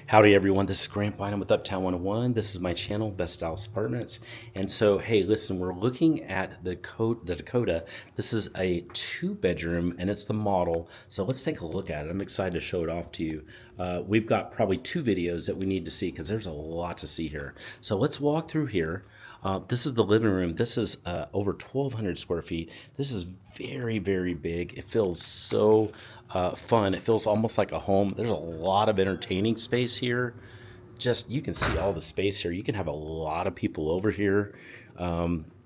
Howdy everyone, this is Grant Bynum with Uptown 101. This is my channel, Best Dallas Apartments. And so, hey, listen, we're looking at the Dakota. This is a 2 bedroom and it's the model. So let's take a look at it. I'm excited to show it off to you. We've got probably 2 videos that we need to see because there's a lot to see here. So let's walk through here. This is the living room. This is over 1,200 square feet. This is very, very big. It feels so fun. It feels almost like a home. There's a lot of entertaining space here. Just, you can see all the space here. You can have a lot of people over here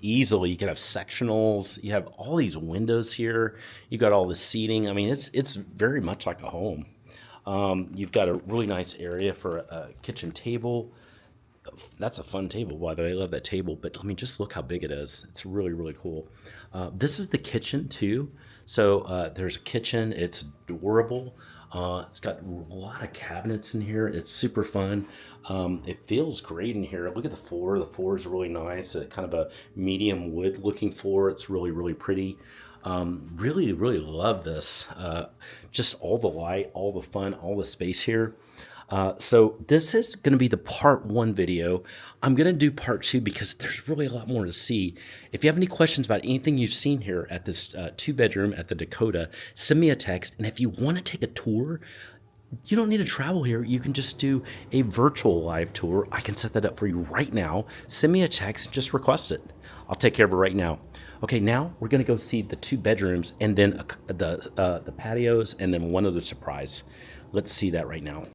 easily. You can have sectionals. You have all these windows here. You got all the seating. I mean, it's very much like a home. You've got a really nice area for a kitchen table. That's a fun table, by the way. I love that table, but I mean, just look how big it is. It's really, really cool. This is the kitchen too. So there's a kitchen. It's adorable. It's got a lot of cabinets in here. It's super fun. It feels great in here. Look at the floor. The floor is really nice. Kind of a medium wood looking floor. It's really, really pretty. Really, really love this. Just all the light, all the fun, all the space here. So this is going to be the part 1 video. I'm going to do part 2 because there's really a lot more to see. If you have any questions about anything you've seen here at this 2 bedroom at the Dakota, send me a text. And if you want to take a tour, you don't need to travel here. You can just do a virtual live tour. I can set that up for you right now. Send me a text, just request it. I'll take care of it right now. Okay, now we're going to go see the 2 bedrooms and then the patios and then one other surprise. Let's see that right now.